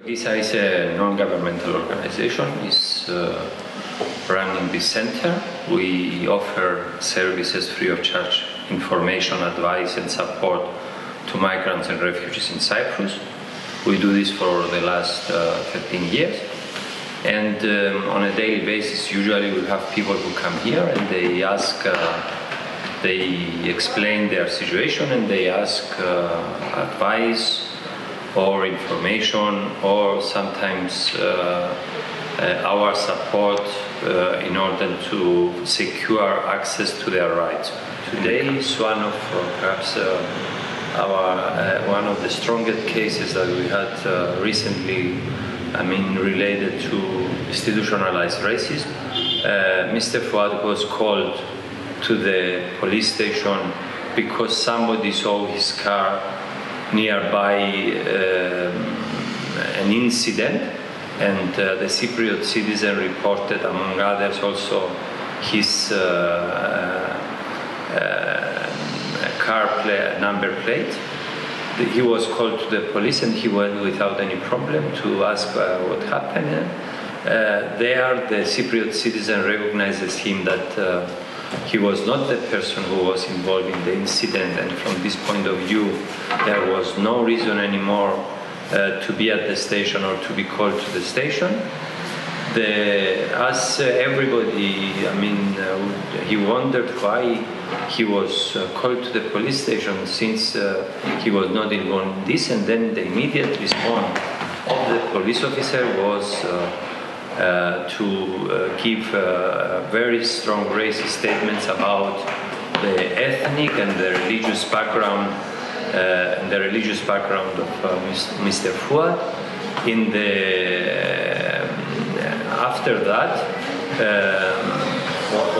KISA is a non-governmental organization. It's running this center. We offer services free of charge, information, advice and support to migrants and refugees in Cyprus. We do this for the last 13 years. And on a daily basis, usually we have people who come here and they ask, they explain their situation and they ask advice or information, or sometimes our support in order to secure access to their rights. Today is one of perhaps one of the strongest cases that we had recently, related to institutionalized racism. Mr. Fuad was called to the police station because somebody saw his car nearby an incident, and the Cypriot citizen reported, among others, also his car number plate. He was called to the police and he went without any problem to ask what happened. There the Cypriot citizen recognizes him that he was not the person who was involved in the incident, and from this point of view there was no reason anymore to be at the station or to be called to the station. As everybody, he wondered why he was called to the police station since he was not involved in this, and then the immediate response of the police officer was to give very strong racist statements about the ethnic and the religious background of Mr. Fuad. After that,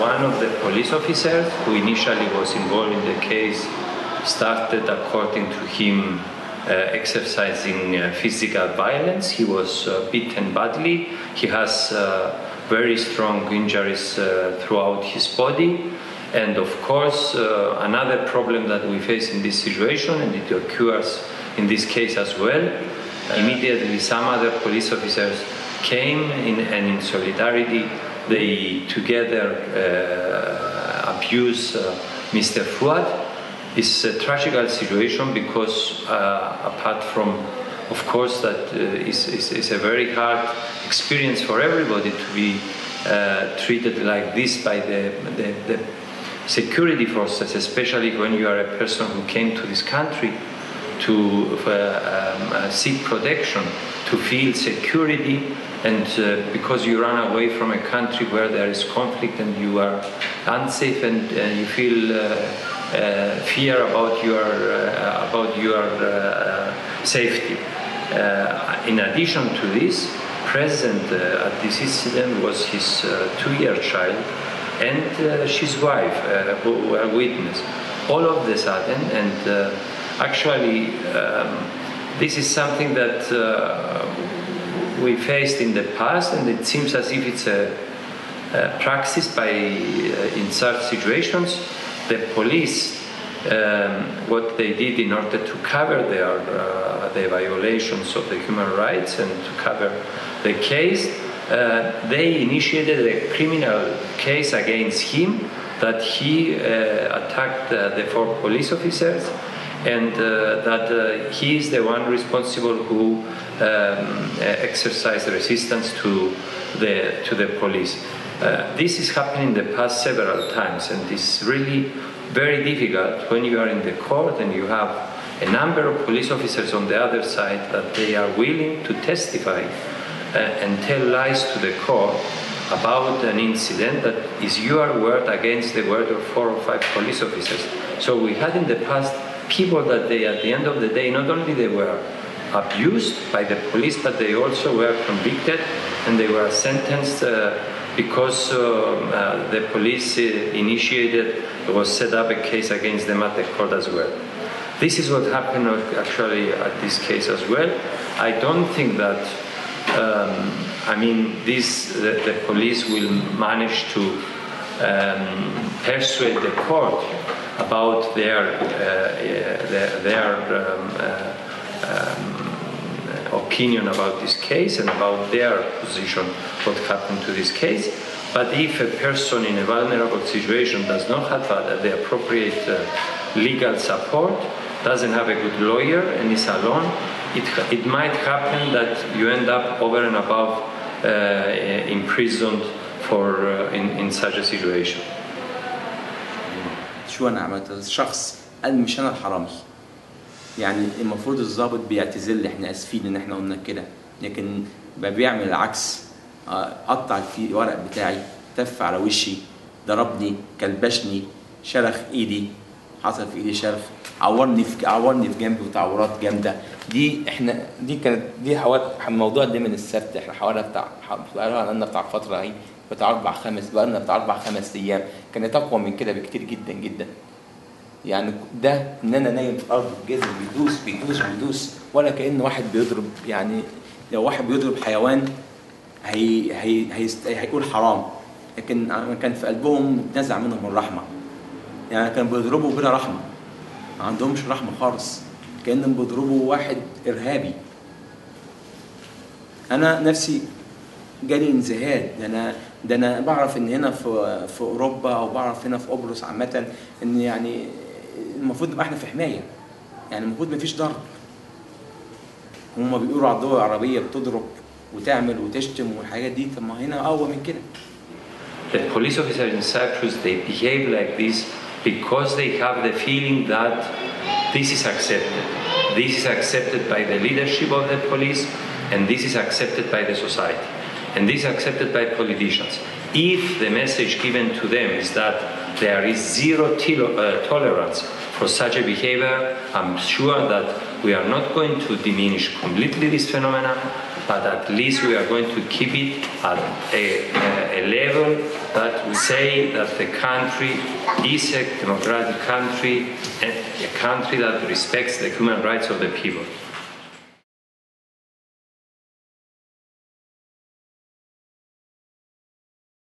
one of the police officers who initially was involved in the case started, according to him, exercising physical violence. He was beaten badly. He has very strong injuries throughout his body. And of course, another problem that we face in this situation, and it occurs in this case as well, immediately some other police officers came in, and in solidarity they together abuse Mr. Fuad. It's a tragical situation because apart from, of course, that it's a very hard experience for everybody to be treated like this by the security forces, especially when you are a person who came to this country to seek protection, to feel security, and because you run away from a country where there is conflict and you are unsafe and you feel fear about your safety. In addition to this, present at this incident was his 2-year child and his wife, who were witness. All of the sudden, and actually, this is something that we faced in the past, and it seems as if it's a practice in such situations. The police, what they did in order to cover their violations of the human rights and to cover the case, they initiated a criminal case against him that he attacked the 4 police officers, and that he is the one responsible who exercised resistance to the police. This has happened in the past several times, and it's really very difficult when you are in the court and you have a number of police officers on the other side that they are willing to testify and tell lies to the court about an incident that is your word against the word of 4 or 5 police officers. So we had in the past people that they, at the end of the day, not only they were abused by the police, but they also were convicted and they were sentenced because the police was set up a case against them at the court as well. This is what happened actually at this case as well. I don't think that the police will manage to persuade the court about their opinion about this case and about their position, what happened to this case. But if a person in a vulnerable situation does not have the appropriate legal support, doesn't have a good lawyer and is alone, it might happen that you end up over and above imprisoned in such a situation. شو أنا عملت؟ الشخص قال مش أنا الحرامي. يعني المفروض الضابط بيعتذر لي إحنا آسفين إن إحنا قلنا كده، لكن بيعمل العكس. قطع الورق بتاعي، تف على وشي، ضربني، كلبشني، شرخ إيدي، حصل في إيدي شرخ، عورني في جنبي وتعورات جامدة. دي الموضوع ده من السبت، إحنا حوالي بتاع فترة أهي بقالنا بتاع 4-5 أيام، كانت أقوى من كده بكتير جدا جدا. يعني ده إن أنا نايم في الأرض الجزم بيدوس ولا كأن واحد بيضرب. يعني لو واحد بيضرب حيوان هيقول حرام، لكن كان في قلبهم نزع منهم الرحمة. يعني كانوا بيضربوا بلا رحمة، ما عندهمش رحمة خالص، كأنهم بيضربوا واحد إرهابي. أنا نفسي جالي انزهاد. ده أنا بعرف إن هنا في أوروبا، أو بعرف هنا في قبرص عامة، إن يعني المفروض نبقى إحنا في حماية. يعني المفروض مفيش ضرب. هما بيقولوا على الدول العربية بتضرب وتعمل وتشتم والحاجات دي، طب ما هنا أقوى من كده. The police officers in Cyprus, they behave like this because they have the feeling that this is accepted. This is accepted by the leadership of the police, and this is accepted by the society. And this is accepted by politicians. If the message given to them is that there is zero tolerance for such a behavior, I'm sure that we are not going to diminish completely this phenomenon, but at least we are going to keep it at a level that we say that the country is a democratic country and a country that respects the human rights of the people.